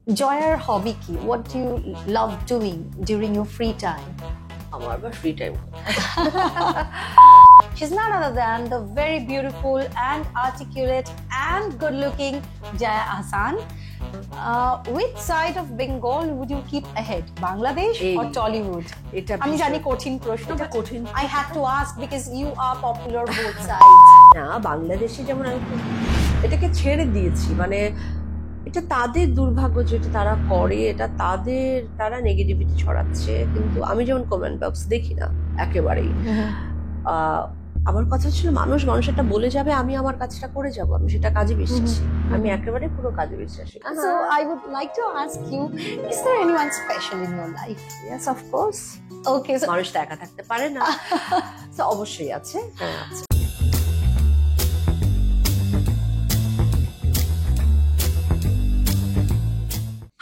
Joyar hobby ki? What do you love doing during your free time? আমার আবার free time She's none other than the very beautiful and articulate and good-looking Jaya Ahsan. Which side of Bengal would you keep ahead, Bangladesh or Tollywood? এটা আমি জানি কঠিন প্রশ্ন, এটা but কঠিন। I had to ask because you are popular both sides. না, বাংলাদেশে যেমন আমি এটাকে ছেড়ে দিয়েছি, মানে এটা তাদের দুর্ভাগ্য যেটা তারা করে, এটা তারা নেগেটিভিটি ছড়াচ্ছে, কিন্তু আমি যেমন কমেন্ট বক্স দেখি না একেবারেই। আমার কথা ছিল মানুষেরটা বলে যাবে, আমি আমার কাজটা করে যাব, আমি সেটা কাজে বিশ্বাসী। আমি একেবারে পুরো কাজে বিশ্বাসী। So I would like to ask you, is there anyone special in your life? Yes, of course. Okay, so মানুষ তো একা থাকতে পারে না, তো অবশ্যই আছে। হ্যাঁ, আছে।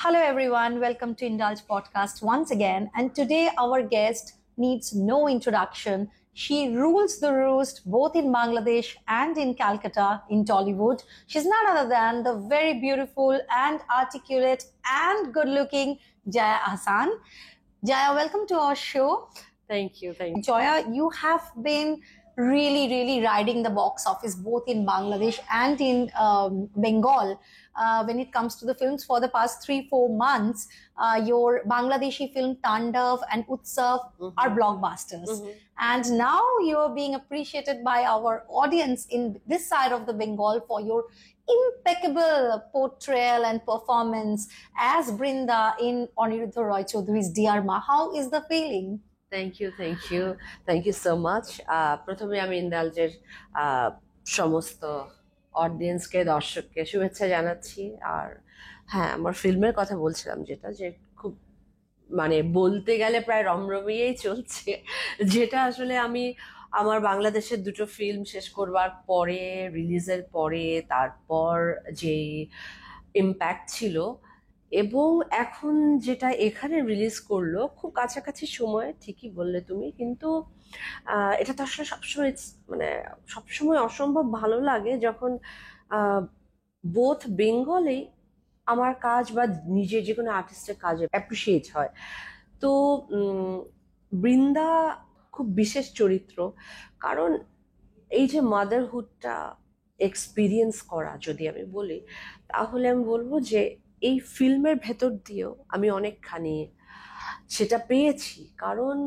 hello everyone, welcome to Indulge Podcast once again. And today our guest needs no introduction. She rules the roost both in Bangladesh and in Calcutta, in Tollywood. She's none other than the very beautiful and articulate and good-looking Jaya Ahsan. Jaya, welcome to our show. Thank you. Joya, you have been really riding the box office both in Bangladesh and in Bengal. When it comes to the films for the past 3-4 months, your Bangladeshi film Tandav and Utsav are blockbusters. And now you're being appreciated by our audience in this side of the Bengal for your impeccable portrayal and performance as Brinda in Aniruddha Roy Choudhury's Dear Ma. How is the feeling? Thank you so much. প্রথমে আমি ইন্দালজের সমস্ত অডিয়েন্সকে, দর্শককে শুভেচ্ছা জানাচ্ছি। আর হ্যাঁ, আমার ফিল্মের কথা বলছিলাম, যেটা যে খুব মানে বলতে গেলে প্রায় রমরমিয়েই চলছে, যেটা আসলে আমি আমার বাংলাদেশের দুটো ফিল্ম শেষ করবার পরে, রিলিজের পরে, তারপর যে ইম্প্যাক্ট ছিল এবং এখন যেটা এখানে রিলিজ করলো খুব কাছাকাছি সময়, ঠিকই বললে তুমি, কিন্তু এটা তো আসলে সবসময় অসম্ভব ভালো লাগে যখন বোথ বেঙ্গলেই আমার কাজ বা নিজে যে কোনো আর্টিস্টের কাজ অ্যাপ্রিসিয়েট হয়। তো বৃন্দা খুব বিশেষ চরিত্র, কারণ এই যে মাদারহুডটা এক্সপিরিয়েন্স করা যদি আমি বলি, তাহলে আমি বলবো যে এই ফিল্মের ভেতর দিয়েও আমি অনেকখানি সেটা পেয়েছি। কারণ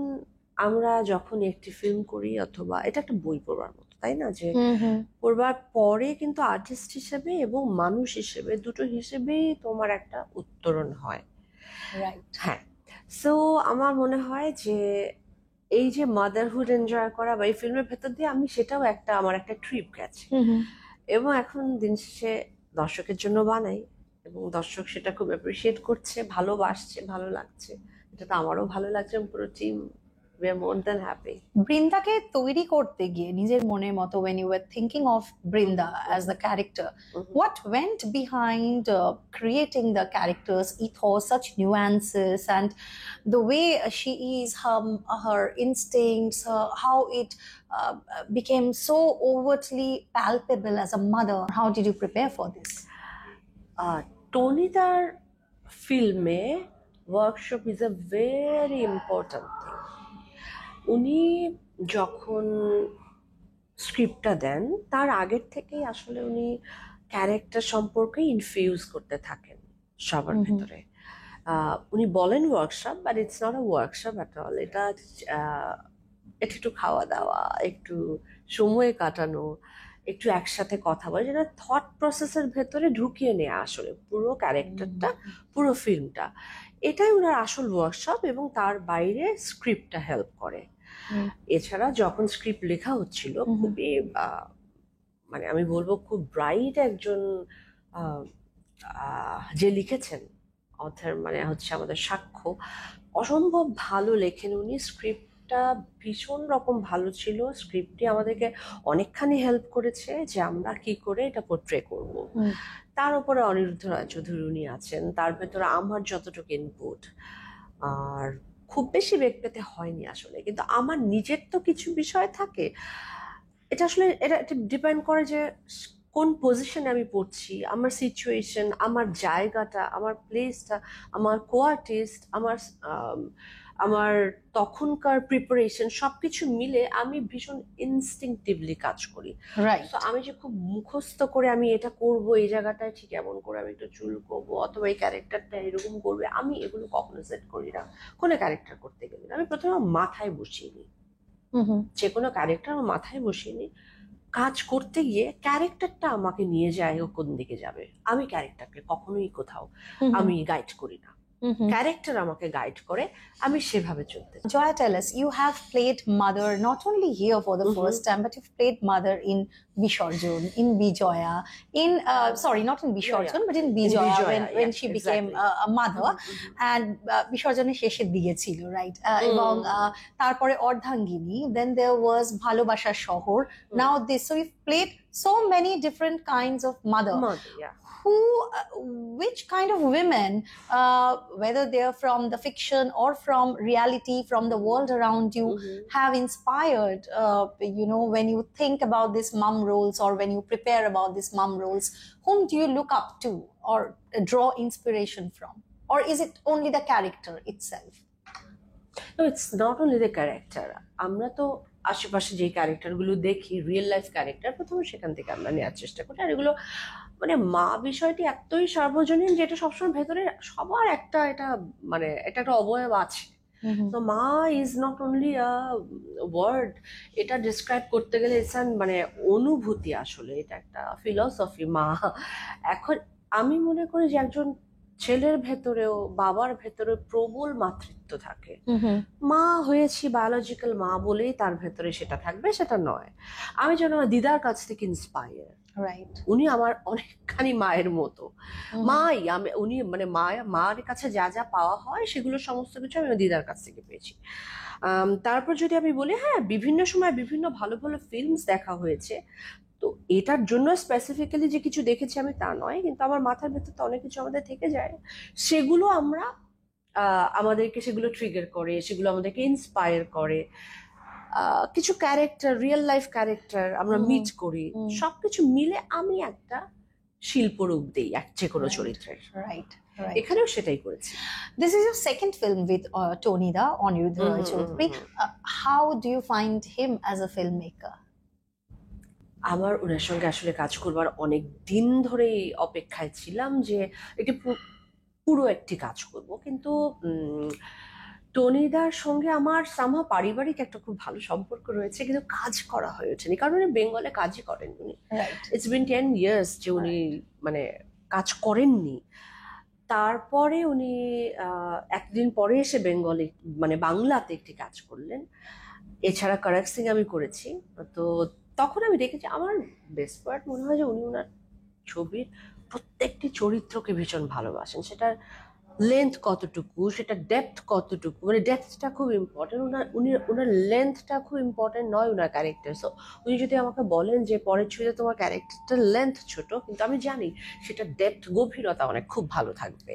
আমরা যখন একটি ফিল্ম করি, অথবা এটা একটা বই পড়বার মতো, তাই না, যে পড়বার পরে কিন্তু আর্টিস্ট হিসেবে এবং মানুষ হিসেবে, দুটো হিসেবেই তোমার একটা উত্তরণ হয়। হ্যাঁ, সো আমার মনে হয় যে এই যে মাদারহুড এনজয় করা বা এই ফিল্মের ভেতর দিয়ে সেটাও আমার একটা ট্রিপ গেছে। এবং এখন দিন শেষে দর্শকের জন্য বানাই এবং দর্শক সেটা খুব অ্যাপ্রিসিয়েট করছে, ভালোবাসছে, ভালো লাগছে। এটা তো আমারও ভালো লাগছে, পুরো team, we are more than happy. বৃন্দাকে তৈরি করতে গিয়ে নিজের মনের মতো, when you were thinking of Brinda as the character, what went behind creating the character's ethos, such nuances, and the way she is, her instincts, how it became so overtly palpable as a mother? How did you prepare for this? টনিদার ফিল্মে workshop is a very important thing. উনি যখন স্ক্রিপ্টটা দেন, তার আগের থেকেই আসলে উনি character সম্পর্কে infuse করতে থাকেন সবার ভেতরে। উনি বলেন workshop, but it's not a workshop at all. এটা একটু খাওয়া দাওয়া, একটু সময় কাটানো, একটু একসাথে কথা বলে, যেটা থট প্রসেসের ভেতরে ঢুকিয়ে নেওয়া আসলে পুরো ক্যারেক্টারটা, পুরো ফিল্মটা। এটাই ওনার আসল ওয়ার্কশপ, এবং তার বাইরে স্ক্রিপ্টটা হেল্প করে। এছাড়া যখন স্ক্রিপ্ট লেখা হচ্ছিল, খুবই মানে আমি বলবো খুব ব্রাইট একজন যে লিখেছেন, অথর মানে হচ্ছে আমাদের সাক্ষ্য, অসম্ভব ভালো লেখেন উনি। স্ক্রিপ্টটা ভীষণ রকম ভালো ছিল। স্ক্রিপ্টটি আমাদেরকে অনেকখানি হেল্প করেছে যে আমরা কি করে এটা পোর্ট্রে করব। তার উপরে অনিরুদ্ধ রায়চৌধুরী উনি আছেন, তার ভেতরে আমার যতটুকু ইনপুট, আর খুব বেশি বেগ পেতে হয়নি আসলে। কিন্তু আমার নিজের তো কিছু বিষয় থাকে, এটা আসলে এটা ডিপেন্ড করে যে কোন পজিশনে আমি পড়ছি, আমার সিচুয়েশন, আমার জায়গাটা, আমার প্লেসটা, আমার কোয়ার্টিস্ট, আমার তখনকার প্রিপারেশন সবকিছু মিলে আমি ভীষণ ইনস্টিংটিভলি কাজ করি। রাইট। তো আমি যে খুব মুখস্থ করে আমি এটা করব, এই জায়গাটায় ঠিক এমন করে আমি একটু চুল করবো অথবা এই ক্যারেক্টারটা এরকম করবে, আমি এগুলো কখনো সেট করি না। কোনো ক্যারেক্টার করতে গেলে আমি প্রথমে মাথায় বসিয়ে নিই, যে কোনো ক্যারেক্টার আমার মাথায় বসিয়ে নিই, কাজ করতে গিয়ে ক্যারেক্টারটা আমাকে নিয়ে যায় ও কোন দিকে যাবে, আমি ক্যারেক্টারকে কখনোই কোথাও আমি গাইড করি না, ক্যারেক্টার আমাকে গাইড করে, আমি সেভাবে চলতে চাই। Joya, tell us, you have played mother not only here for the first time, but you've played mother in Bishorjun, in Bijoya, in sorry, not in Bishorjun, but in Bijoya, when she became a mother, and Bishorjun শেষের দিকে ছিল, right? এবং তারপরে অর্ধাঙ্গিনী, then there was ভালোবাসার শহর, now this, so you've played so many different kinds of mother. Yeah. Who, which kind of women, whether they're from the fiction or from reality, from the world around you, have inspired, when you think about these mom roles or when you prepare about these mom roles, whom do you look up to or draw inspiration from? Or is it only the character itself? No, it's not only the character. আমরা তো আশেপাশে যে ক্যারেক্টারগুলো দেখি, real life character, প্রথমে সেখান থেকে আমরা নেওয়ার চেষ্টা করি। আর এগুলো মানে মা বিষয়টি এতই সার্বজনীন যে এটা সবসময় ভেতরে সবার একটা, এটা মানে এটা একটা অবয়ব আছে। তো ma is not only a word, এটা ডিসক্রাইব করতে গেলে মানে অনুভূতি, আসলে এটা একটা ফিলসফি মা। এখন আমি মনে করি যে একজন ছেলের ভেতরেও বাবার ভেতরে প্রবল মাতৃত্ব থাকে। মা হয়েছি বায়োলজিক্যাল মা বলেই তার ভেতরে সেটা থাকবে সেটা নয়। আমি যেন আমার দিদার কাছ থেকে ইন্সপায়ার, রাইট, উনি আমার অনেকখানি মায়ের মতো। উনি মানে মায়ের কাছে যা যা পাওয়া হয় সেগুলো সমস্ত কিছু আমি দিদার কাছ থেকে পেয়েছি। তারপর যদি আমি বলি, হ্যাঁ বিভিন্ন সময় বিভিন্ন ভালো ভালো ফিল্মস দেখা হয়েছে, তো এটার জন্য স্পেসিফিক্যালি যে কিছু দেখেছি আমি তা নয়, কিন্তু আমার মাথার ভেতর তো অনেক কিছু আমাদের থেকে যায়, সেগুলো আমাদেরকে সেগুলো ট্রিগার করে, সেগুলো আমাদেরকে ইন্সপায়ার করে। কিছু ক্যারেক্টার, রিয়েল লাইফ ক্যারেক্টার আমরা মিট করি, সবকিছু মিলে আমি একটা শিল্পরূপ দিই যে কোনো চরিত্রের। রাইট, এখানেও সেটাই করেছি। This is your second film with Tony Da, Aniruddha Roy Choudhury. How do you find him as a filmmaker? আমার ওনার সঙ্গে আসলে কাজ করবার অনেক দিন ধরেই অপেক্ষায় ছিলাম যে এটি পুরো একটি কাজ করব, কিন্তু টনিদার সঙ্গে আমার সামহাও পারিবারিক একটা খুব ভালো সম্পর্ক রয়েছে, কিন্তু কাজ করা হয়ে ওঠেনি, কারণ উনি বেঙ্গলে কাজই করেন। উনি ইটস বিন 10 years যে উনি মানে কাজ করেননি। তারপরে উনি একদিন পরে এসে বেঙ্গলে মানে বাংলাতে একটি কাজ করলেন। এছাড়া করাক সিং আমি করেছি। তো তখন আমি দেখেছি, আমার বেস্ট পার্ট মনে হয় যে উনি ওনার ছবির প্রত্যেকটি চরিত্রকে ভীষণ ভালোবাসেন। সেটার লেন্থ কতটুকু, সেটা ডেপথ কতটুকু, মানে ডেপথটা খুব ইম্পর্টেন্ট, ওনার লেন্থটা খুব ইম্পর্টেন্ট নয় ওনার ক্যারেক্টার। সো উনি যদি আমাকে বলেন যে পরের ছবিতে তোমার ক্যারেক্টারটার লেন্থ ছোট, কিন্তু আমি জানি সেটা ডেপথ, গভীরতা অনেক খুব ভালো থাকবে।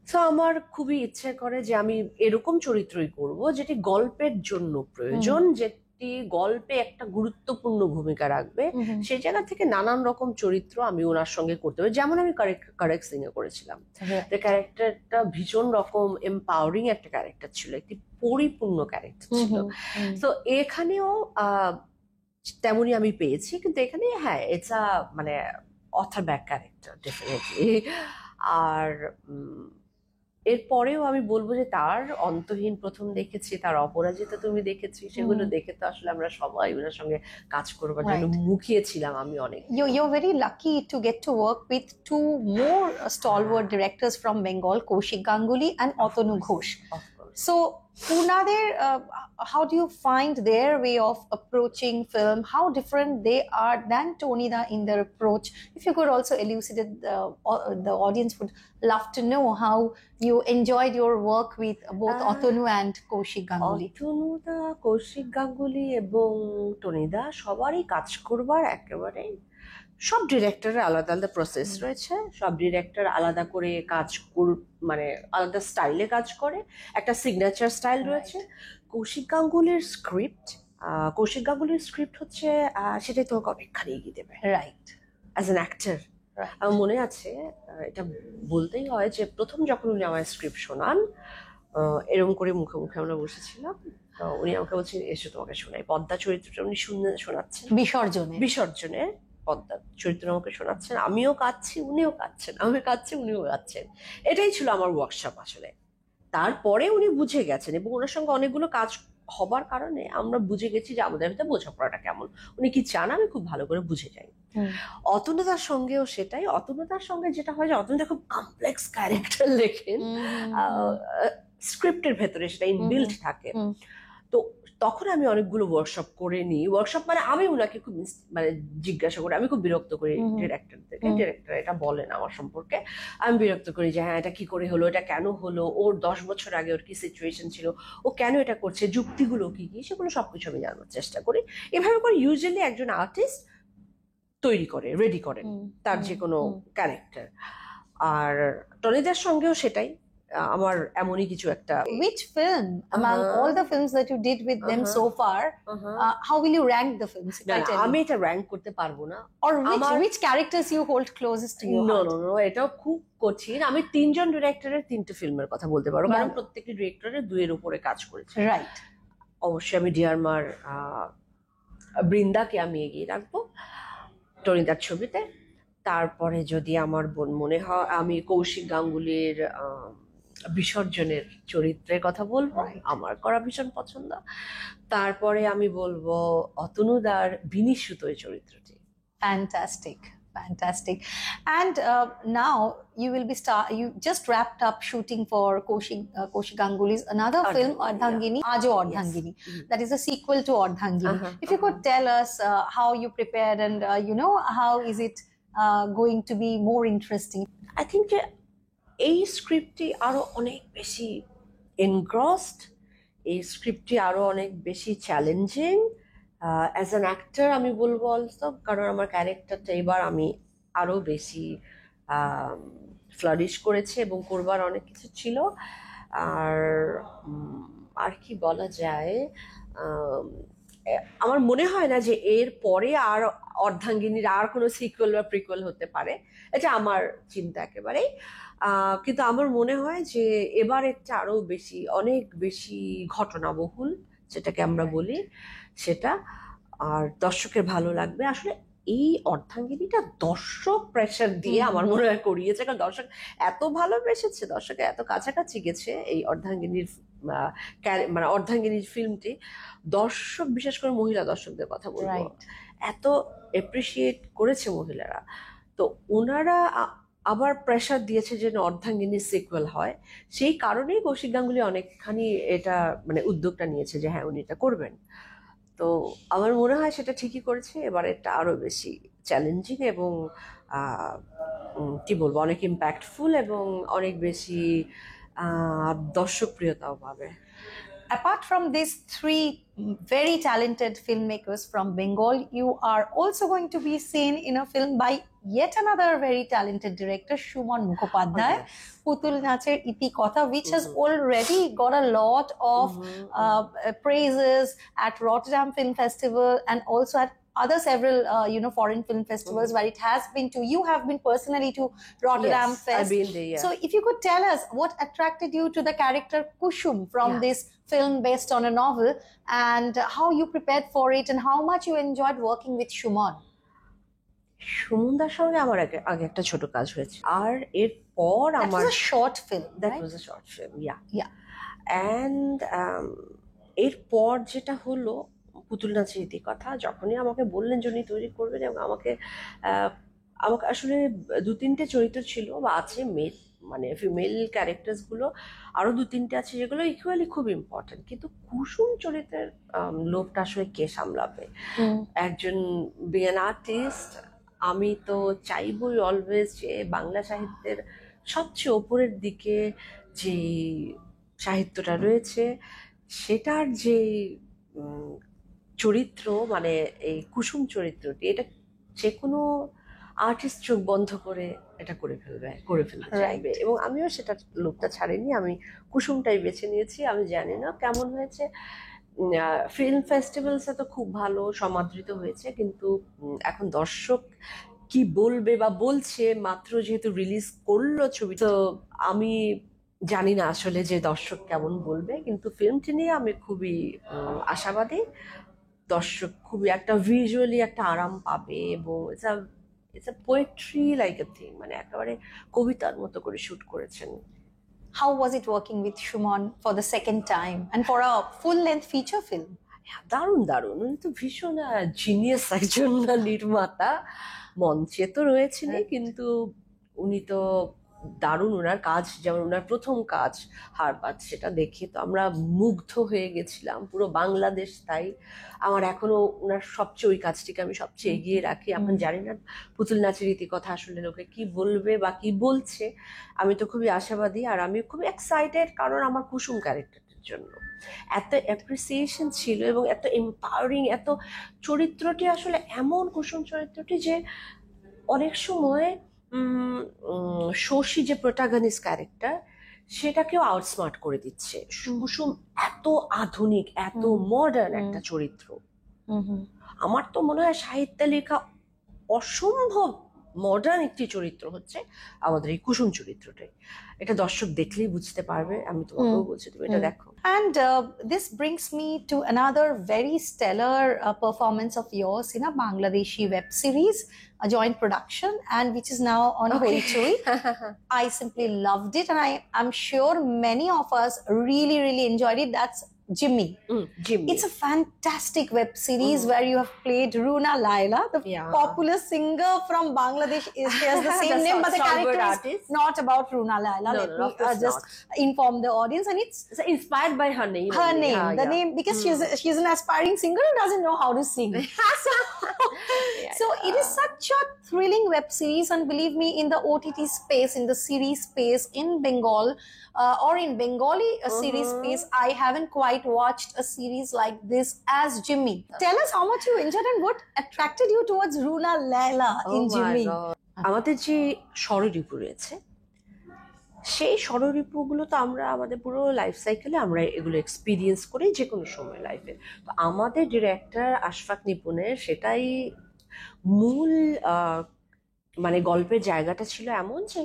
তো আমার খুবই ইচ্ছে করে যে আমি এরকম চরিত্রই করব যেটি গল্পের জন্য প্রয়োজন, যেটি গল্পে একটা গুরুত্বপূর্ণ ভূমিকা রাখবে। সেই জায়গা থেকে নানান রকম চরিত্র আমি ওনার সঙ্গে করতে হবে, যেমন আমি করেক সিং এ করেছিলাম। ক্যারেক্টারটা ভীষণ রকম এম্পাওয়ারিং একটা ক্যারেক্টার ছিল, একটি পরিপূর্ণ ক্যারেক্টার ছিল। তো এখানেও তেমনই আমি পেয়েছি, কিন্তু এখানে হ্যাঁ ইটস মানে অথার ব্যাক ক্যারেক্টার ডেফিনেটলি। আর এরপরেও আমি বলবো যে তার অন্তহীন প্রথম দেখেছি, তার অপরাজিতা তুমি দেখেছি, সেগুলো দেখে তো আসলে আমরা সবাই ওনার সঙ্গে কাজ করবার জন্য মুখিয়েছিলাম। আমি অনেক You're very lucky to get to work with two more stalwart directors from Bengal, Kaushik Ganguly and Atanu Ghosh. So Unader, how do you find their way of approaching film? How different they are than Tony Da in their approach? If you could also elucidate, the audience would love to know how you enjoyed your work with both Atanu and Kaushik Ganguly. Atanu Da, Kaushik Ganguly এবং Tony দা সবারই কাজ করবার একেবারে, সব ডিরেক্টরের আলাদা আলাদা process রয়েছে, সব ডিরেক্টর আলাদা করে কাজ মানে আলাদা স্টাইলে কাজ করে, একটা সিগনেচার স্টাইল রয়েছে। কৌশিক গাঙ্গুলির স্ক্রিপ্ট হচ্ছে সেটাই তোমাকে অনেকখানি এগিয়ে দেবে। Right, as an actor. আমার মনে আছে, এটা বলতেই হয় যে প্রথম যখন উনি আমার স্ক্রিপ্ট শোনান, এরকম করে মুখে মুখে আমরা বসেছিলাম, তো উনি আমাকে বলছেন এসে তোমাকে শোনাই। পদ্মা চরিত্রটা উনি শোনাচ্ছেন বিসর্জনে পদ্মা চরিত্র আমাকে শোনাচ্ছেন, আমিও কাঁদছি উনিও কাঁদছেন, আমি কাঁদছি উনিও কাঁদছেন। এটাই ছিল আমার ওয়ার্কশপ আসলে। তারপরে উনি বুঝে গেছেন এবং ওনার সঙ্গে অনেকগুলো কাজ হবার কারণে আমরা বুঝে গেছি যে আমাদের ভিতরে বোঝাপড়াটা কেমন, উনি কি চান আমি খুব ভালো করে বুঝে যাই। অতনুদার সঙ্গেও সেটাই। অতনুদার সঙ্গে যেটা হয় যে অতনুদা খুব কমপ্লেক্স ক্যারেক্টার লেখেন, স্ক্রিপ্টের ভেতরে সেটা ইনবিল্ট থাকে। তো তখন আমি অনেকগুলো ওয়ার্কশপ করে নিই। ওয়ার্কশপ মানে আমি ওনাকে খুব মানে জিজ্ঞাসা করি, আমি খুব বিরক্ত করি ডিরেক্টরদেরকে, ডিরেক্টর এটা বলেন আমার সম্পর্কে, আমি বিরক্ত করি যে হ্যাঁ এটা কি করে হলো, এটা কেন হলো, ওর 10 বছর আগে ওর কি সিচুয়েশন ছিল, ও কেন এটা করছে, যুক্তিগুলো কি কি, সেগুলো সবকিছু আমি জানার চেষ্টা করি। এভাবে করে ইউজুয়ালি একজন আর্টিস্ট তৈরি করে, রেডি করেন তার যে কোনো ক্যারেক্টার। আর টনিদার সঙ্গেও সেটাই, আমার এমনই কিছু একটা। Which film among all the films that you did with them so far, how will you rank the films? আমি এটা র্যাঙ্ক করতে পারবো না। Or which characters you hold closest to your heart? No, এটাও খুব কঠিন। আমি 3 জন ডিরেক্টরের 3টে ফিল্মের কথা বলতে পারবো, কারণ প্রত্যেকটি ডিরেক্টরের 2 এর উপরে কাজ করেছে। রাইট। অবশ্যই আমি ডিয়ারমার বৃন্দাকে আমি এগিয়ে রাখবো টনিদার ছবিতে। তারপরে যদি আমার মনে হয়, আমি কৌশিক গাঙ্গুলির বিসর্জনের চরিত্রের কথা বলবো, আমার করা ভীষণ পছন্দ। তারপরে আমি বলবো অতনুদার বিনিশুতোয় চরিত্রটি। Fantastic. And now you will be you just wrapped up shooting for Kaushik Ganguly's another film, Ardhangini, Aajo Ardhangini. That is a sequel to Ardhangini. If you could tell us how you prepared and how is it going to be more interesting? I think এই স্ক্রিপ্টটি আরো অনেক বেশি engrossed, এই স্ক্রিপ্টটি আরো অনেক বেশি challenging as an actor আমি বলবো অলসো, কারণ আমার ক্যারেক্টারটা এবার আমি আরো বেশি ফ্লারিশ করেছে এবং করবার অনেক কিছু ছিল। আর কি বলা যায়, আমার মনে হয় না যে এর পরে আর অর্ধাঙ্গিনীর আর কোনো সিকুয়েল বা প্রিকুয়েল হতে পারে, এটা আমার চিন্তা একেবারেই। কিন্তু আমার মনে হয় যে এবার একটা আরো বেশি, অনেক বেশি ঘটনাবহুল যেটাকে আমরা বলি সেটা, আর দর্শকের ভালো লাগবে। আসলে এই অর্ধাঙ্গিনীটা দর্শক প্রেশার দিয়ে আমার মনে হয় করিয়েছে, কারণ দর্শক এত ভালোবেসেছে, দর্শক এত কাছাকাছি গেছে এই অর্ধাঙ্গিনীর মানে অর্ধাঙ্গিনীর ফিল্মটি। দর্শক, বিশেষ করে মহিলা দর্শকদের কথা বলবো, এত এপ্রিসিয়েট করেছে মহিলারা। তো ওনারা আবার প্রেশার দিয়েছে যে অর্ধাঙ্গিনীর সিকুয়েল হয়, সেই কারণেই কৌশিক গাঙ্গুলি অনেকখানি এটা মানে উদ্যোগটা নিয়েছে যে হ্যাঁ উনি এটা করবেন। তো আমার মনে হয় সেটা ঠিকই করেছে। এবার এটা আরো বেশি চ্যালেঞ্জিং এবং কি বলবো, অনেক ইম্প্যাক্টফুল এবং অনেক বেশি দর্শকপ্রিয়তাও পাবে। Apart from these 3 very talented filmmakers from Bengal, you are also going to be seen in a film by yet another very talented director, Shumon Mukhopadhyay, Putul Nacher Iti Kotha, which has already got a lot of praises at Rotterdam Film Festival and also at other several foreign film festivals where it has been to. You have been personally to Rotterdam Fest. I've been there, yeah. So if you could tell us what attracted you to the character Kushum from this film based on a novel, and how you prepared for it and how much you enjoyed working with Shumon. সুমনদার সঙ্গে আমার আগে একটা ছোট কাজ হয়েছে, আর এরপর আমার that was a short film, that was a short film, yeah. And এরপর যেটা হলো পুতুল নাচের ইতি কথা, যখনই আমাকে বললেন যে উনি তৈরি করবেন, এবং আমাকে আসলে 2-3টে চরিত্র ছিল বা আছে, মানে ফিমেল ক্যারেক্টার্স গুলো আরো 2-3টে আছে যেগুলো ইকুয়ালি খুব ইম্পর্টেন্ট, কিন্তু কুসুম চরিত্রের লোকটা আসলে কে সামলাবে? একজন বিএন আর্টিস্ট, আমি তো চাইবই অলওয়েজ যে বাংলা সাহিত্যের সবচেয়ে ওপরের দিকে যে সাহিত্যটা রয়েছে সেটার যে চরিত্র, মানে এই কুসুম চরিত্রটি, এটা যে কোনো আর্টিস্ট চোখ বন্ধ করে এটা করে ফেলতে চাইবে, এবং আমিও সেটা লোকটা ছাড়িনি, আমি কুসুমটাই বেছে নিয়েছি। আমি জানি না কেমন হয়েছে, ফিল্ম ফেস্টিভ্যালসে তো খুব ভালো সমাদৃত হয়েছে, কিন্তু এখন দর্শক কি বলবে বা বলছে, মাত্র যেহেতু রিলিজ করলো ছবি, তো আমি জানি না আসলে যে দর্শক কেমন বলবে, কিন্তু ফিল্মটি নিয়ে আমি খুবই আশাবাদী। দর্শক খুবই একটা ভিজুয়ালি একটা আরাম পাবে, এবং it's a poetry like a thing, মানে একেবারে কবিতার মতো করে শুট করেছেন। How was it working with Shumon for the second time and for a full-length feature film? দারুণ দারুণ, উনি তো ভীষণ জিনিয়াস একজন নির্মাতা। মঞ্চে তো রয়েছেনই, কিন্তু উনি তো দারুণ। ওনার কাজ, যেমন ওনার প্রথম কাজ হারবাজ, সেটা দেখে তো আমরা মুগ্ধ হয়ে গেছিলাম পুরো বাংলাদেশ। তাই আমার এখনো ওনার সবচেয়ে ওই কাজটিকে আমি সবচেয়ে এগিয়ে রাখি। এখন জানি না পুতুল নাচের ইতি কথা আসলে লোকে কি বলবে বা কি বলছে। আমি তো খুবই আশাবাদী, আর আমি খুবই এক্সাইটেড, কারণ আমার কুসুম ক্যারেক্টারটির জন্য এত অ্যাপ্রিসিয়েশন ছিল এবং এত এম্পাওয়ারিং। এত চরিত্রটি আসলে এমন, কুসুম চরিত্রটি, যে অনেক সময় শশী যে প্রোটাগনিস্ট ক্যারেক্টার, সেটাকেও আউটস্মার্ট করে দিচ্ছে। কুসুম এত আধুনিক, এত মডার্ন একটা চরিত্র। আমার তো মনে হয় সাহিত্যে লেখা অসম্ভব মডার্ন একটি চরিত্র হচ্ছে আমাদের এই কুসুম চরিত্রটাই। এটা দর্শক দেখলেই বুঝতে পারবে। আমি তোমাকেও বলছি, তুমি এটা দেখো। And this brings me to another very stellar performance of yours in a Bangladeshi web series, a joint production, and which is now on Hoichoi. I simply loved it, and I'm sure many of us really, really enjoyed it. That's Jimmy. Jimmy. It's a fantastic web series where you have played Runa Laila, the popular singer from Bangladesh. She has the same name, but the character is not about Runa Laila. Let me just inform the audience, and it's inspired by her name. Her name, the name, because she's an aspiring singer who doesn't know how to sing. So it is such a thrilling web series, and believe me, in the OTT space, in the series space in Bengal, or in Bengali series space, I haven't quite watched a series like this as Jimmy. Tell us how much you enjoyed and what attracted you towards Runa Laila in Jimmy. আমাদের যে ষড়রিপু রয়েছে, সেই ষড়রিপুগুলো তো আমরা আমাদের পুরো life সাইকেলে আমরা এগুলো এক্সপিরিয়েন্স করি যে কোনো সময় লাইফে। তো আমাদের ডিরেক্টর আশফাক নিপুণের সেটাই মূল মানে গল্পের জায়গাটা ছিল এমন, যে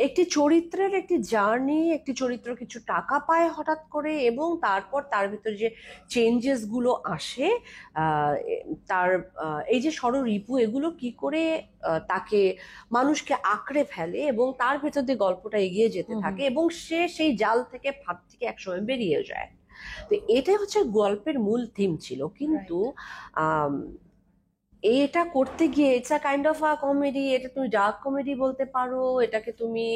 একটি চরিত্রের একটি জার্নি, একটি চরিত্র কিছু টাকা পায় হঠাৎ করে, এবং তারপর তার ভিতরে যে চেঞ্জেস গুলো আসে, তার এই যে ষড়রিপু, এগুলো কি করে তাকে মানুষকে আঁকড়ে ফেলে, এবং তার ভেতর দিয়ে গল্পটা এগিয়ে যেতে থাকে, এবং সে সেই জাল থেকে, ফাঁদ থেকে একসময় বেরিয়ে যায়। তো এটাই হচ্ছে গল্পের মূল থিম ছিল। কিন্তু এটা করতে গিয়ে it's a kind of a comedy. এটা তুমি ডার্ক কমেডি বলতে পারো, এটাকে তুমি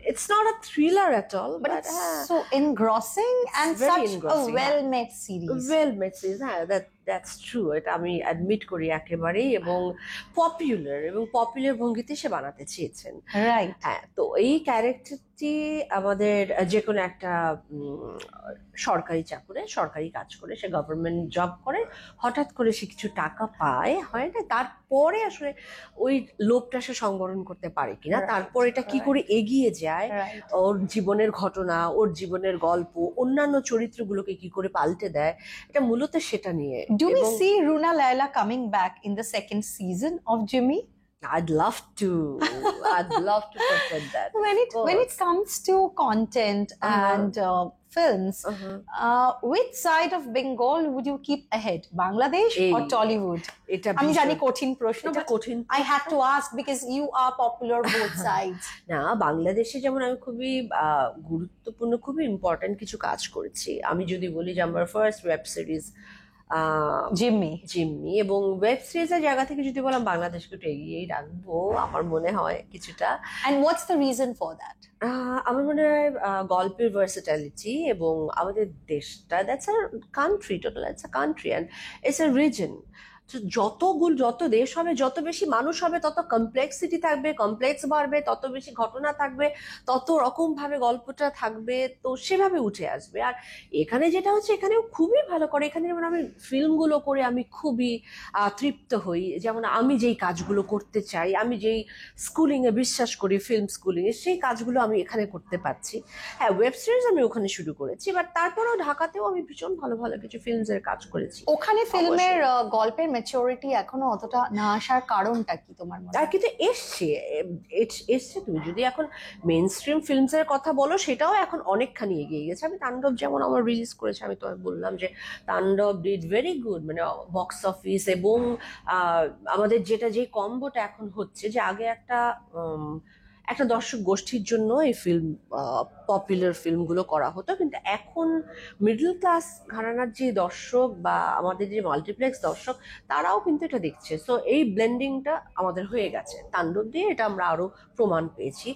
it's not a thriller at all, but it's so engrossing and such a well-made series. Well-made series, হ্যাঁ, দ্যাটস ট্রু। এটা আমি অ্যাডমিট করি একেবারেই, এবং পপুলার ভঙ্গিতে সে বানাতে চেয়েছেন, রাইট? হ্যাঁ। তো এই ক্যারেক্টারটি আমাদের যে কোনো একটা সরকারি চাকুরে, সরকারি কাজ করে, সে গভর্নমেন্ট জব করে, হঠাৎ করে সে কিছু টাকা পায়, হয় না, তারপরে আসলে ওই লোভটা সে সংবরণ করতে পারে কিনা, তারপর এটা কি করে এগিয়ে যায়, ওর জীবনের ঘটনা, ওর জীবনের গল্প, অন্যান্য চরিত্রগুলোকে কি করে পাল্টে দেয়, এটা মূলত সেটা নিয়ে। Do we see Runa Laila coming back in the second season of Jimmy? I'd love to present that. When it comes to content and films, which side of Bengal would you keep ahead, Bangladesh or Tollywood? আমি জানি কঠিন প্রশ্ন, I had to ask because you are popular both sides. না, বাংলাদেশে যেমন আমি খুবই গুরুত্বপূর্ণ, খুবই ইম্পর্টেন্ট কিছু কাজ করেছি। আমি যদি বলি যে আমার ফার্স্ট ওয়েব সিরিজ জিম্মি, এবং ওয়েব সিরিজের জায়গা থেকে যদি বললাম বাংলাদেশকে একটু এগিয়েই রাখবো আমার মনে হয় কিছুটা। And what's the reason for that? আমার মনে হয় গল্পের ভার্সিটালিটি, এবং আমাদের দেশটা, that's a country, total it's a country and it's a reason. যত দেশ হবে, যত বেশি মানুষ হবে, তত কমপ্লেক্সিটি থাকবে, কমপ্লেক্স বাড়বে, তত বেশি ঘটনা থাকবে, তত রকম ভাবে গল্পটা থাকবে, তো সেভাবে উঠে আসবে। আর এখানে যেটা হচ্ছে, এখানেও খুবই ভালো করে, এখানে যেমন আমি ফিল্মগুলো করে আমি খুবই তৃপ্ত হই। যেমন আমি যেই কাজগুলো করতে চাই, আমি যেই স্কুলিংয়ে বিশ্বাস করি, ফিল্ম স্কুলিংয়ে, সেই কাজগুলো আমি এখানে করতে পারছি। হ্যাঁ, ওয়েব সিরিজ আমি ওখানে শুরু করেছি, বাট তারপরেও ঢাকাতেও আমি ভীষণ ভালো ভালো কিছু ফিল্মসের কাজ করেছি। ওখানে ফিল্মের গল্পের ম্যাচুরিটি এখনো অতটা না আসার কারণটা কি তোমার মনে আর হয়? কিন্তু এসছে এসছে। তুমি যদি এখন মেইন স্ট্রিম ফিল্মস এর কথা বলো, সেটাও এখন অনেকখানি এগিয়ে গেছে। আমি তাণ্ডব যেমন আমার রিলিজ করেছে, আমি তোমায় বললাম যে তাণ্ডব ডিড ভেরি গুড, মানে বক্স অফিস এবং আমাদের যে কম্বোটা এখন হচ্ছে, যে আগে একটা দর্শক গোষ্ঠীর জন্য এই ফিল্ম, পপুলার ফিল্মগুলো করা হতো, কিন্তু এখন মিডল ক্লাস ঘরানার যে দর্শক বা আমাদের যে মাল্টিপ্লেক্স দর্শক, তারাও কিন্তু এটা দেখছে। সো এই ব্লেন্ডিংটা আমাদের হয়ে গেছে তাণ্ডব দিয়ে, এটা আমরা আরো প্রমাণ পেয়েছি।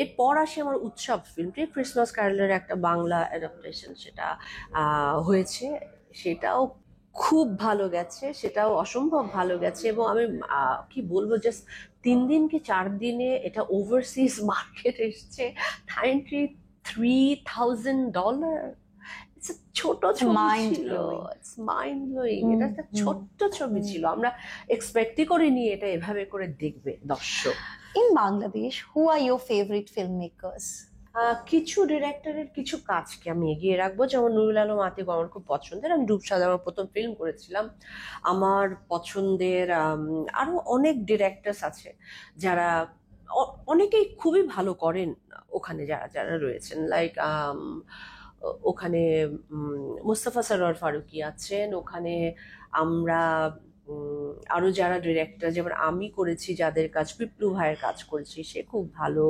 এরপর আসে আমার উৎসব ফিল্মটি, ক্রিসমাস ক্যারলের একটা বাংলা অ্যাডাপ্টেশন, সেটা হয়েছে। সেটাও খুব ভালো গেছে, সেটাও অসম্ভব ভালো গেছে। এবং আমি কি বলবো, জাস্ট 3 দিন কি 4 দিনে এটা ওভারসিজ মার্কেট এসছে $93,000। ছোট ছবি Mind ছিল, blowing. It's mind blowing. এটা একটা ছোট্ট ছবি ছিল, আমরা এক্সপেক্টই করিনি এটা এভাবে করে দেখবে দর্শক। In Bangladesh, who are your favorite filmmakers? কিছু ডিরেক্টরের কিছু কাজকে আমি এগিয়ে রাখবো, যেমন নুরুল আলম আতিক আমার খুব পছন্দের। আমি রূপসাদ আমার প্রথম ফিল্ম করেছিলাম। আমার পছন্দের আরো অনেক ডিরেক্টরস আছে যারা অনেকেই খুবই ভালো করেন ওখানে, যারা যারা রয়েছেন, লাইক ওখানে মুস্তাফা সরোয়ার ফারুকী আছেন ওখানে। আমরা আরো যারা ডিরেক্টর, যেমন আমি করেছি যাদের কাজ, পিপলু ভাইয়ের কাজ করেছি, সে খুব ভালো।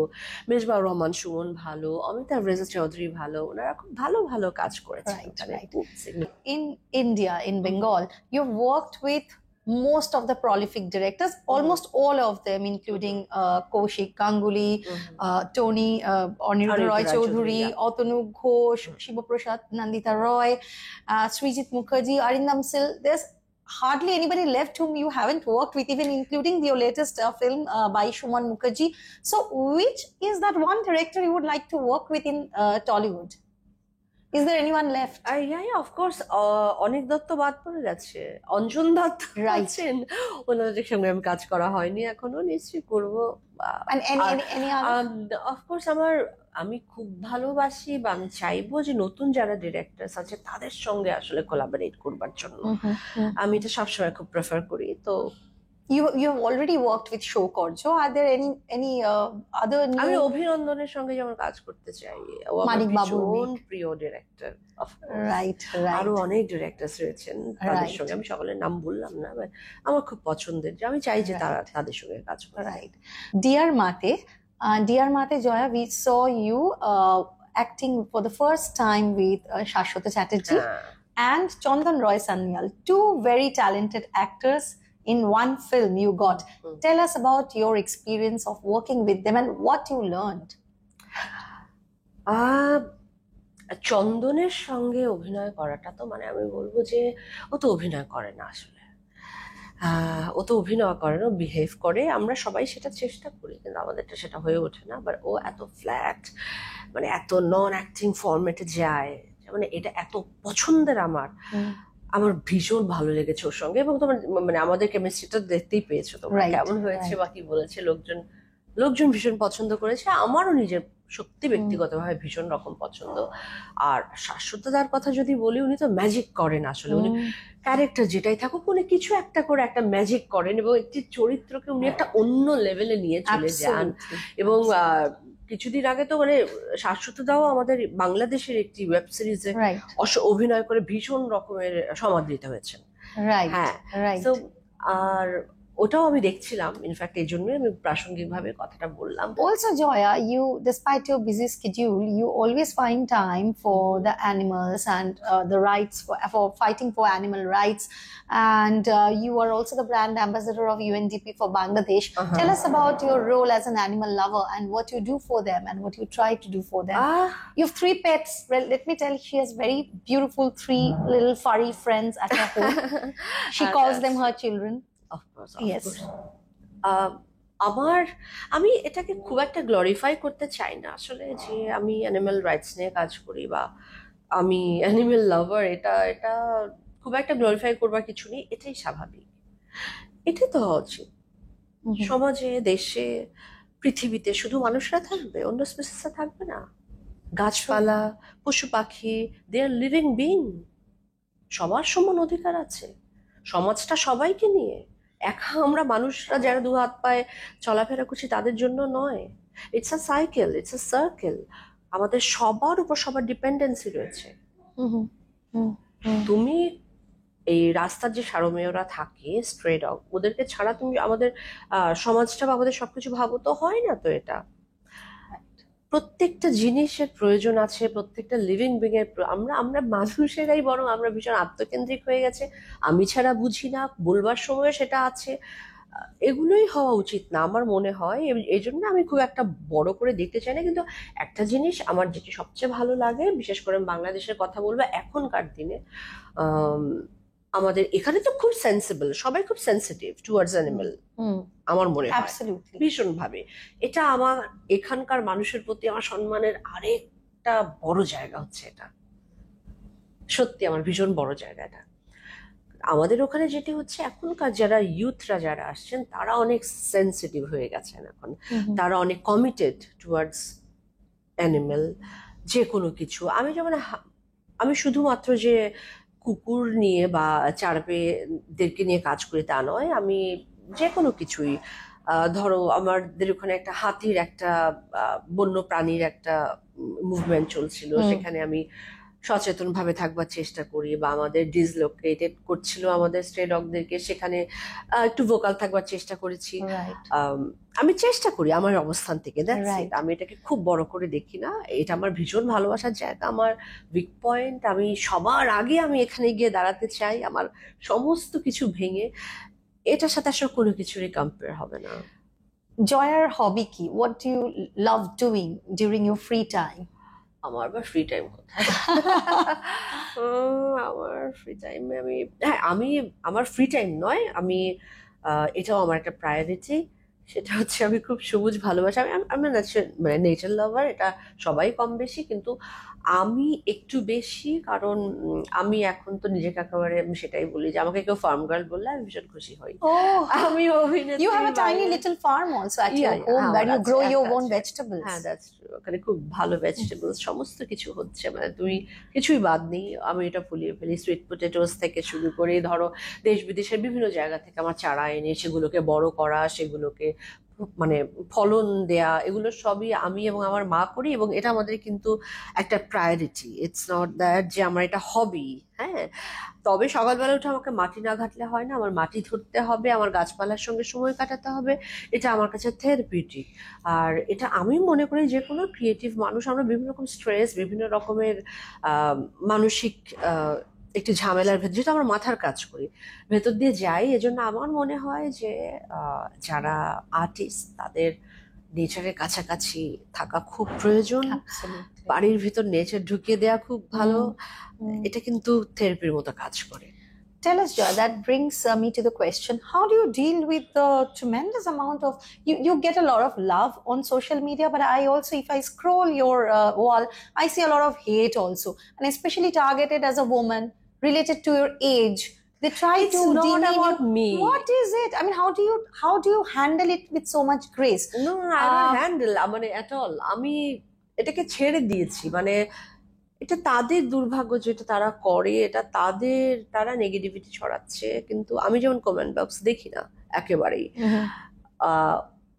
মেজবাউর রহমান সুমন ভালো, অমিতাভ রেজা চৌধুরী ভালো, ওনারা খুব ভালো ভালো কাজ করেছেন Right, ওখানে। right. In India, in Bengal, you've worked with most of the prolific directors, almost all of them, including Kaushik Ganguly, Tony Aniruddha Roy Choudhury, yeah. Otanu Ghosh, Shiva Prasad, Nandita Roy, Srijit Mukherjee, Arindam Sil. There's hardly anybody left whom you haven't worked with, even including your latest film by Shuman Mukherjee. So which is that one director you would like to work with in Tollywood? Is there anyone left? Yeah, of course. অনেক দত্ত বাদ পড়ে গেছে, Anjan Dutta Right. আছেন, ওনাদের সঙ্গে আমি কাজ করা হয়নি এখনো, নিশ্চয়ই করবো। And any other? অফকোর্স আমি খুব ভালোবাসি বা আমি চাইবো যে নতুন যারা ডিরেক্টরস আছে তাদের সঙ্গে আসলে কোলাবোরেট করবার জন্য। আমি এটা সবসময় খুব প্রেফার করি। তো You have already worked with Show Korjo. Are there any other আমি new? অভিনন্দনের সঙ্গে যেমন কাজ করতে চাই, ও আমার মানিক বাবুর ভীষণ মেয়ে। প্রিয় ডিরেক্টর। Right, আরো right. অনেক ডিরেক্টর্স রয়েছেন, তাদের Right. সঙ্গে আমি সকলের নাম বললাম না, but আমার খুব পছন্দের, যে আমি চাই যে তারা Right. তাদের সঙ্গে কাজ করে। Right. Dear Mate Joya, we saw you acting for the first time with Shashwata Chatterjee and Chandan Roy Sanyal, two very talented actors in one film you got. Tell us about your experience of working with them and what you learned. চন্দনের সঙ্গে অভিনয় করাটা তো, মানে আমি বলবো যে ও তো অভিনয় করে না আসলে, ও তো অভিনয় করে না, বিহেভ করে। আমরা সবাই সেটা চেষ্টা করি, কিন্তু আমাদেরটা সেটা হয়ে ওঠে না। বাট ও এত ফ্ল্যাট, মানে এত নন অ্যাক্টিং ফরম্যাটে যায়, মানে এটা এত পছন্দের আমার ভীষণ ভালো লেগেছে ওর সঙ্গে। এবং তোমার মানে আমাদের কেমিস্ট্রিটা দেখতেই পেয়েছো তোমরা, Right, কেমন হয়েছে right. বা কি বলেছে লোকজন ভীষণ পছন্দ করেছে। আমারও নিজের সত্যি ব্যক্তিগতভাবে ভীষণ রকম পছন্দ। আর শাশ্বতদার কথা যদি বলি, উনি তো ম্যাজিক করেন আসলে। উনি ক্যারেক্টার যেটাই থাকুক, উনি কিছু একটা করে একটা ম্যাজিক করেন, এবং একটি চরিত্রকে উনি একটা অন্য লেভেলে নিয়ে চলে যান। Absolutely. এবং কিছুদিন আগে তো মানে শাশ্বতদাও আমাদের বাংলাদেশের একটি ওয়েব সিরিজে Right, অভিনয় করে ভীষণ রকমের সমাদৃত হয়েছেন। right, হ্যাঁ, right. তো আর ওটাও আমি দেখছিলাম, ইনফ্যাক্ট এই জন্যই আমি প্রাসঙ্গিকভাবে কথাটা বললাম। Also, Joya, you, despite your busy schedule, you always find time for the animals and the rights for fighting for animal rights. And you are also the brand ambassador of UNDP for Bangladesh. Tell us about your role as an animal lover and what you do for them and what you try to do for them. You have 3 pets. Well, let me tell you, she has very beautiful 3 little furry friends at her home. She calls them her children. Of course. Yes. আমি এটাকে খুব একটা glorify করতে চাই না আসলে, যে আমি অ্যানিমাল রাইটস নিয়ে কাজ করি বা আমি অ্যানিমাল লাভার, এটা খুব একটা গ্লোরিফাই করবার কিছু নেই। এটাই স্বাভাবিক, এটাই তো হওয়া উচিত। সমাজে, দেশে, পৃথিবীতে শুধু মানুষরা থাকবে, অন্য স্পিসিসরা থাকবে না। গাছপালা, পশু পাখি, দে আর লিভিং বিং, সবার সমান অধিকার আছে। সমাজটা সবাইকে নিয়ে, একা আমরা মানুষরা যারা দু হাত পায়ে চলাফেরা করছি তাদের জন্য নয়। It's a cycle, it's a circle. আমাদের সবার উপর সবার ডিপেন্ডেন্সি রয়েছে। তুমি এই রাস্তার যে সারমেয়রা থাকে, স্ট্রে ডগ, ওদেরকে ছাড়া তুমি আমাদের সমাজটা বা আমাদের সবকিছু ভাবো তো হয় না তো। এটা প্রত্যেকটা জিনিসের প্রয়োজন আছে, প্রত্যেকটা লিভিং বিং এর আমরা আমরা মানুষেরাই বরং আমরা ভীষণ আত্মকেন্দ্রিক হয়ে গেছে। আমি ছাড়া বুঝি না, বলবার সময় সেটা আছে। এগুলোই হওয়া উচিত না আমার মনে হয়। এই জন্য আমি খুব একটা বড় করে দেখতে চাই না, কিন্তু একটা জিনিস আমার যেটি সবচেয়ে ভালো লাগে, বিশেষ করে বাংলাদেশের কথা বলবো এখনকার দিনে, আমাদের এখানে তো খুব সেন্সিবল, সবাই খুব সেন্সিটিভ টুয়ার্ডস অ্যানিমেল আমার মনে হয় ভীষণ ভাবে। এটা আমার এখানকার মানুষের প্রতি আমার সম্মানের আরেকটা বড় জায়গা হচ্ছে। এটা সত্যি আমার ভীষণ বড় জায়গা। এটা আমাদের ওখানে যেটি হচ্ছে, এখনকার যারা ইউথরা যারা আসছেন তারা অনেক সেন্সিটিভ হয়ে গেছেন এখন। তারা অনেক কমিটেড টুয়ার্ডস অ্যানিমেল, যে কোনো কিছু। আমি যেমন আমি শুধুমাত্র যে কুকুর নিয়ে বা চারপেদেরকে নিয়ে কাজ করি তা নয়, আমি যে কোনো কিছুই, ধরো আমাদের ওখানে একটা হাতির একটা বন্য প্রাণীর একটা মুভমেন্ট চলছিল, সেখানে আমি সচেতন ভাবে থাকবার চেষ্টা করি, বা আমাদের ডিসলোকেটেড করছিল আমাদের স্ট্রে ডগদেরকে, সেখানে একটু ভোকাল থাকবার চেষ্টা করেছি। আমি চেষ্টা করি আমার অবস্থান থেকে, আমি এটাকে খুব বড় করে দেখি না। এটা আমার ভীষণ ভালোবাসার জায়গা, আমার উইক পয়েন্ট। আমি সবার আগে আমি এখানে গিয়ে দাঁড়াতে চাই, আমার সমস্ত কিছু ভেঙে। এটার সাথে আসলে কোনো কিছুরই কম্পেয়ার হবে না। জয়ার হবি কি? What do you love doing during your free time? আমার বা ফ্রি টাইম কোথায়? আমার ফ্রি টাইমে আমি আমার ফ্রি টাইম নয়, আমি এটাও আমার একটা প্রায়োরিটি। সেটা হচ্ছে আমি খুব সবুজ ভালোবাসি। আমি মানে নেচার লাভার, এটা সবাই কম বেশি, কিন্তু আমি একটু বেশি, কারণ আমি এখন তো নিজেকে একেবারে, আমি সেটাই বলি যে আমাকে কেউ ফার্ম গার্ল বললে আমি ভীষণ খুশি হই। আমি You have a tiny little farm also at your home where you grow your own vegetables. হ্যাঁ, দ্যাটস ট্রু। ওখানে খুব ভালো ভেজিটেবলস, সমস্ত কিছু হচ্ছে, মানে তুমি কিছুই বাদ নেই। আমি এটা ফুলিয়ে ফেলি, সুইট পটেটোস থেকে শুরু করে ধরো দেশ বিদেশের বিভিন্ন জায়গা থেকে আমার চারা এনে সেগুলোকে বড় করা, সেগুলোকে মানে ফলন দেয়া, এগুলো সবই আমি এবং আমার মা করি, এবং এটা আমাদের কিন্তু একটা প্রায়োরিটি। ইটস নট দ্যাট যে আমার এটা হবি। হ্যাঁ, তবে সকালবেলা উঠে আমাকে মাটি না ঘাটলে হয় না, আমার মাটি ধরতে হবে, আমার গাছপালার সঙ্গে সময় কাটাতে হবে। এটা আমার কাছে থেরাপিউটিক। আর এটা আমি মনে করি যে কোনো ক্রিয়েটিভ মানুষ, আমরা বিভিন্ন রকম স্ট্রেস, বিভিন্ন রকমের মানসিক একটু ঝামেলার ভেতর, যেটা আমার মাথার কাজ করি, ভেতর দিয়ে যাই। এজন্য আমার মনে হয় যে যারা আর্টিস্ট তাদের নেচারের কাছাকাছি থাকা খুব প্রয়োজন। বাড়ির ভিতর নেচার ঢুকিয়ে দেওয়া খুব ভালো। এটা কিন্তু থেরাপির মতো কাজ করে। Tell us, Joy, that brings me to the question, how do you deal with the tremendous amount of, you get a lot of love on social media, but I also, if I scroll your wall, I see a lot of hate also, and especially targeted as a woman, related to your age. They try It's to not demean about you. me. What is it? I mean, how do you handle it with so much grace? No, I don't handle, মানে at all. আমি এটাকে ছেড়ে দিয়েছি। মানে এটা তাদের দুর্ভাগ্য যেটা তারা করে, এটা তারা নেগেটিভিটি ছড়াচ্ছে, কিন্তু আমি যেমন কমেন্ট বক্স দেখি না একেবারেই।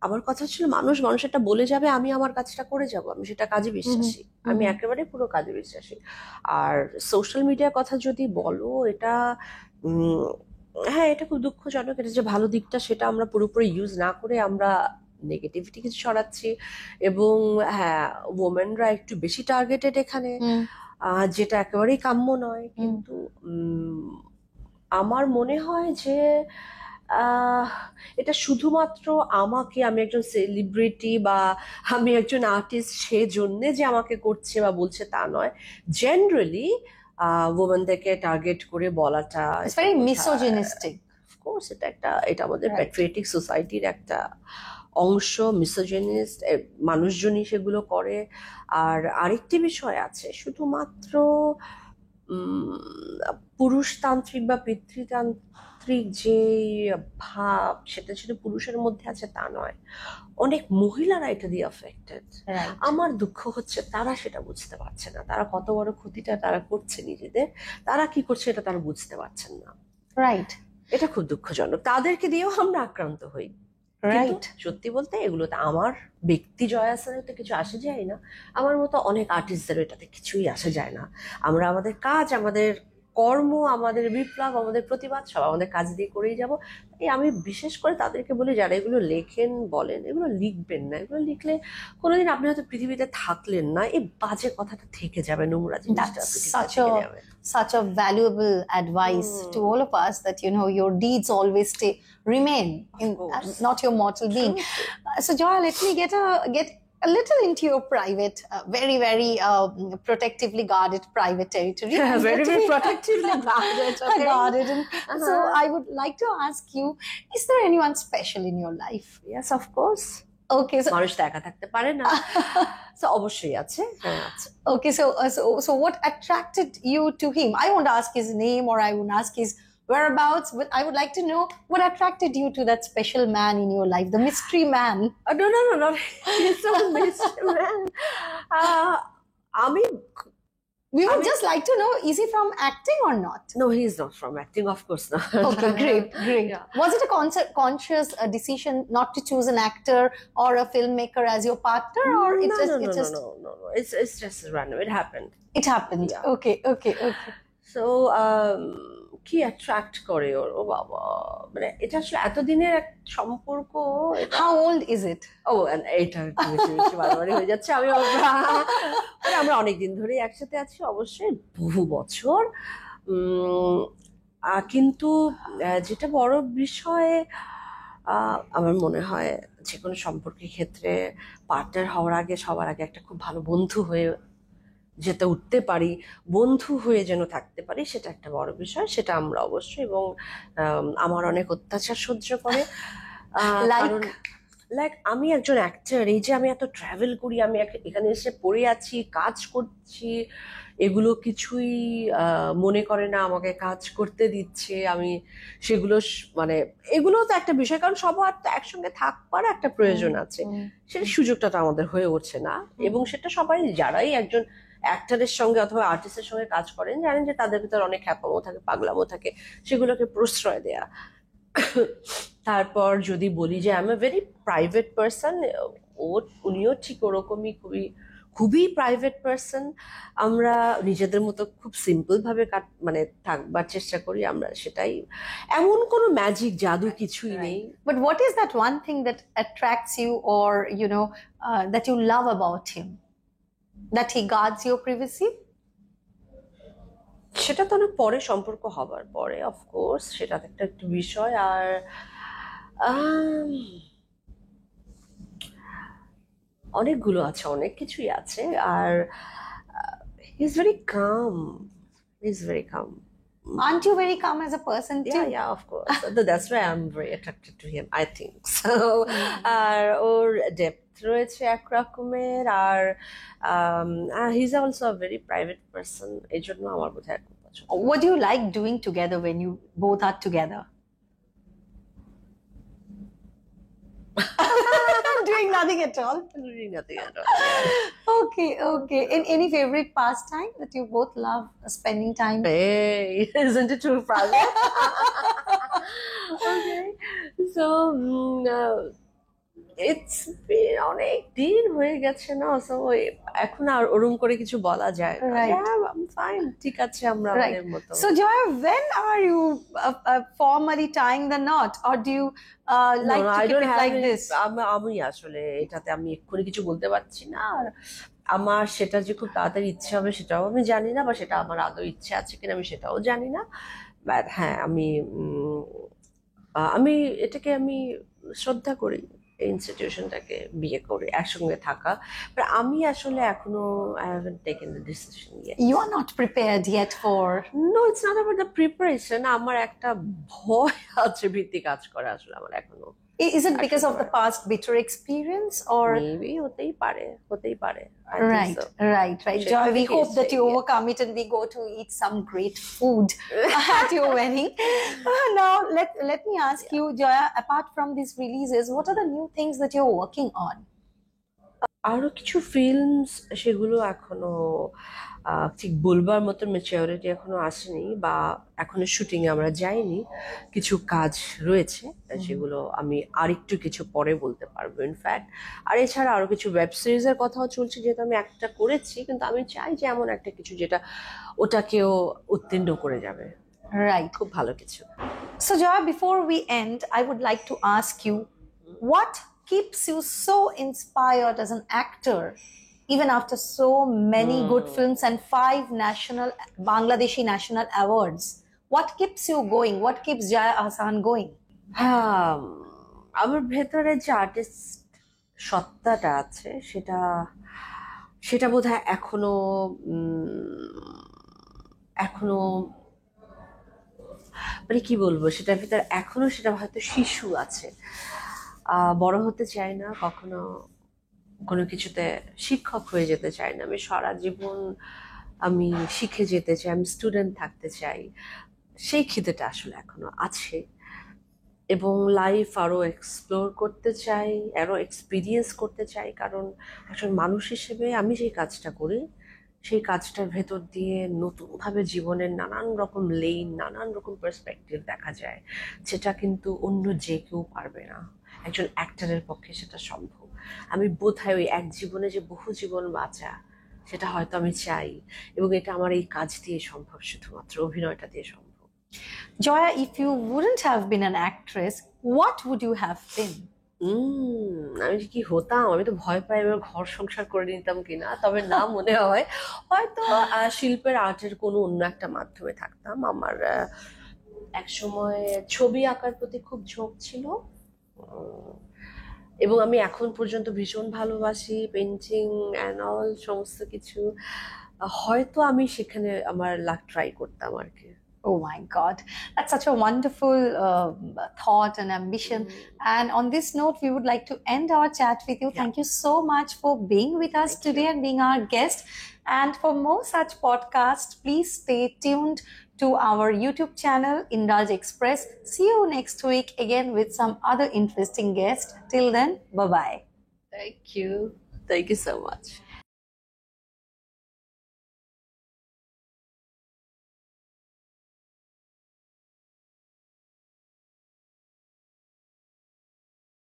আমার কথা ছিল মানুষ একটা বলে যাবে, আমি আমার কাজটা করে যাব, আমি সেটা কাজে বিশ্বাসী। আমি একেবারে পুরো কাজে বিশ্বাসী। আর সোশ্যাল মিডিয়ার কথা যদি বলো, এটা হ্যাঁ, এটা খুব দুঃখজনক। এটা যে ভালো দিকটা সেটা আমরা পুরোপুরি ইউজ না করে আমরা নেগেটিভিটি কিছু ছড়াচ্ছি, এবং হ্যাঁ, ওমেনরা একটু বেশি টার্গেটেড এখানে, যেটা একেবারেই কাম্য নয়। কিন্তু আমার মনে হয় যে এটা শুধুমাত্র আমাকে, আমি একজন সেলিব্রিটি বা আমি একজন আর্টিস্ট সেজন্যে যে আমাকে করছে বা বলছে তা নয়। জেনারেলি ওমেনদেরকে টার্গেট করে বলাটা ভেরি মিসোজিনিস্টিক। অফকোর্স এটা আমাদের প্যাট্রিয়টিক সোসাইটির একটা অংশ। মিসোজিনিস্ট মানুষজনই সেগুলো করে। আর আরেকটি বিষয় আছে, শুধুমাত্র পুরুষতান্ত্রিক বা পিতৃতান্ত্রিক যে ভাব সেটা শুধু পুরুষের মধ্যে আছে তা নয়, অনেক মহিলারা এটা দিয়ে অ্যাফেক্টেড। আমার দুঃখ হচ্ছে তারা সেটা বুঝতে পারছে না, তারা কত বড় ক্ষতিটা তারা করছে নিজেদের, তারা কি করছে এটা তারা বুঝতে পারছেন না। রাইট। এটা খুব দুঃখজনক, তাদেরকে দিয়েও আমরা আক্রান্ত হই। কিন্তু Right. সত্যি বলতে এগুলোতে আমার ব্যক্তি জয় আসানের তো কিছু আসে যায় না, আমার মতো অনেক আর্টিস্টদের এটাতে কিছুই আসে যায় না। আমরা আমাদের কাজ, আমাদের কর্ম, আমাদের বিপ্লব, আমাদের প্রতিবাদ সব আমাদের কাজ দিয়ে করেই যাব। এই আমি বিশেষ করে তাদেরকে বলি যারা এগুলো লেখেন বলেন, এগুলো লিখবেন না। এগুলো লিখলে কোনোদিন আপনি হয়তো পৃথিবীতে থাকলেন না, এই বাজে কথাটা থেকে যাবে, নোংরা জিনিসটা That's পৃথিবীতে such থেকে a যাবে। such a valuable advice to all of us, that your deeds always remain in course. not your mortal being. So Joya, let me get a little into your private, very very protectively guarded private territory. Very very protectively guarded. Okay? Guarded. And so I would like to ask you, is there anyone special in your life? Yes, of course. Okay, so মানুষ তো একা থাকতে পারে না, তো অবশ্যই আছে, হ্যাঁ আছে। okay, so what attracted you to him? I won't ask his name or I won't ask his whereabouts, but I would like to know what attracted you to that special man in your life, the mystery man. No, not he's so mystery man. আমি We would just like to know, is he from acting or not? No, he is not from acting, of course not. Okay, great. Yeah. Was it a conscious decision not to choose an actor or a filmmaker as your partner, or No. It's just random. It happened. It happened? Yeah. Okay. So কি attract করে ওর, ও বাবা, মানে এটা আসলে এতদিনের এক সম্পর্ক। How old is it? ও এইটা বেশি বারবারই হয়ে যাচ্ছে। আমরা অনেকদিন ধরেই একসাথে আছি, অবশ্যই বহু বছর। কিন্তু যেটা বড় বিষয়, আমার মনে হয় যে কোনো সম্পর্কের ক্ষেত্রে পার্টনার হওয়ার আগে সবার আগে একটা খুব ভালো বন্ধু হয়ে যেতে উঠতে পারি, বন্ধু হয়ে যেন থাকতে পারি, সেটা একটা বড় বিষয়। সেটা আমরা অবশ্যই, এবং আমার অনেক অত্যাচার সহ্য করে। কারণ লাইক আমি একজন অ্যাক্টর, এই যে আমি এত ট্রাভেল করি, আমি এখানে এসে পড়ে আছি, কাজ করছি, এগুলো কিছুই মনে করে না আমাকে কাজ করতে দিচ্ছে। আমি সেগুলো মানে এগুলো তো একটা বিষয়, কারণ সবার তো একসঙ্গে থাকবার একটা প্রয়োজন আছে, সেটা সুযোগটা তো আমাদের হয়ে উঠছে না। এবং সেটা সবাই, যারাই একজন অ্যাক্টরের সঙ্গে অথবা আর্টিস্টের সঙ্গে কাজ করেন, জানেন যে তাদের ভিতর অনেক হ্যাপামো থাকে, পাগলামো থাকে, সেগুলোকে প্রশ্রয় দেয়া। তারপর যদি বলি যে I M a very private person, উনিও ঠিক ওরকমই খুবই প্রাইভেট পার্সন। আমরা নিজেদের মতো খুব সিম্পল ভাবে মানে থাকবার চেষ্টা করি, আমরা সেটাই, এমন কোনো ম্যাজিক জাদু কিছুই নেই। But what is that one thing that attracts you, or that you love about him, that he guards your privacy? সেটা তো অনেক পরে, সম্পর্ক হবার পরে, অফকোর্স সেটা একটা বিষয়। আর অনেকগুলো আছে, অনেক কিছুই আছে। আর he is very calm, Aren't you very calm as a person too? Yeah, of course. That's why I'm very attracted to him, I think so. আর ওর ডেপথ রয়েছে একরকমের, আর he is also a very private person, এই জন্য আমার বোধহয় খুব পছন্দ। What do you like doing together when you both are together? Doing nothing at all. Doing nothing at all. Okay. Any favorite pastime that you both love spending time? Hey, isn't it too private? Okay, so it's been অনেক দিন হয়ে গেছে না, so এখন আর ওরকম করে কিছু বলা যায় না। I'm fine, ঠিক আছে, আমরা আমাদের মতো। So Joya, when are you formally tying the knot, or do you like to keep it like this? আমি আসলে এটাতে আমি এক্ষুনি কিছু বলতে পারছি না। আর আমার সেটা যে খুব তাড়াতাড়ি ইচ্ছে হবে সেটাও আমি জানি না, বা সেটা আমার আদৌ ইচ্ছে আছে কিনা আমি সেটাও জানি না। বাট হ্যাঁ, আমি এটাকে আমি শ্রদ্ধা করি, ইনস্টিটিউশনটাকে, বিয়ে করে একসঙ্গে থাকা। বাট আমি আসলে এখনো I haven't taken the decision yet. You are not prepared yet for? No, it's not about the preparation. আমার একটা ভয় আছে, ভীতি কাজ করে আসলে আমার এখনো। Is it because of the past bitter experience, or maybe হতেই পারে। Right. Joy, we hope that you overcome it and we go to eat some great food at your wedding. Now, let me ask you, Joya, apart from these releases, what are the new things that you're working on? আরো কিছু films, সেগুলো এখনো ঠিক বলবার মতো maturity এখনো আসেনি, বা এখনো শুটিং এ আমরা যাইনি। কিছু কাজ রয়েছে, সেগুলো আমি আরেকটু কিছু পরে বলতে পারবো ইনফ্যাক্ট। আর এছাড়া আরো কিছু ওয়েব সিরিজ এর কথাও চলছে, যেহেতু আমি একটা করেছি, কিন্তু আমি চাই যে এমন একটা কিছু যেটা ওটাকেও উত্তীর্ণ করে যাবে, Right. খুব ভালো কিছু। So, Joy, before we end, I would like to ask you what keeps you so inspired as an actor, even after so many good films and 5 Bangladeshi national awards? What keeps you going? What keeps Jaya Ahsan going? হ্যাঁ, আমার ভেতরে যে artist সত্তাটা আছে, সেটা সেটা বোধহয় এখনো মানে কি বলবো, সেটার ভিতরে এখনো সেটা হয়তো শিশু আছে। বড় হতে চাই না কখনো, কোনো কিছুতে শিক্ষক হয়ে যেতে চাই না। আমি সারা জীবন আমি শিখে যেতে চাই, আমি স্টুডেন্ট থাকতে চাই। সেই খিদেটা আসলে এখনো আছে, এবং লাইফ আরো এক্সপ্লোর করতে চাই, আরো এক্সপিরিয়েন্স করতে চাই। কারণ একজন মানুষ হিসেবে আমি যে কাজটা করি, সেই কাজটার ভেতর দিয়ে নতুনভাবে জীবনের নানান রকম লেন, নানান রকম পার্সপেক্টিভ দেখা যায়, যেটা কিন্তু অন্য যে কেউ পারবে না। একজন অ্যাক্টরের পক্ষে সেটা সম্ভব। আমি বোধহয় ওই এক জীবনে যে বহু জীবন বাঁচা, সেটা হয়তো আমি চাই, এবং এটা আমার এই কাজ দিয়ে সম্ভব, শুধুমাত্র অভিনয়টা দিয়ে সম্ভব। Joya, if you wouldn't have been an actress, what would you have been? আমি যে কি হতাম, আমি তো ভয় পাই এবার ঘর সংসার করে নিতাম কিনা, তবে না, মনে হয় হয়তো শিল্পের আর্টের কোনো অন্য একটা মাধ্যমে থাকতাম। আমার এক সময় ছবি আঁকার প্রতি খুব ঝোঁক ছিল, উম, এবং আমি এখন পর্যন্ত ভীষণ ভালোবাসি পেন্টিং অ্যান্ড অল, সমস্ত কিছু। হয়তো আমি সেখানে আমার লাক ট্রাই করতাম আর কি। Oh my God, that's such a wonderful thought and ambition. And on this note, we would like to end our chat with you. Yeah. Thank you so much for being with us Thank today you. and being our guest. And for more such podcasts, please stay tuned to our YouTube channel, Indulge Express. See you next week again with some other interesting guest. Till then, bye bye. Thank you. Thank you so much.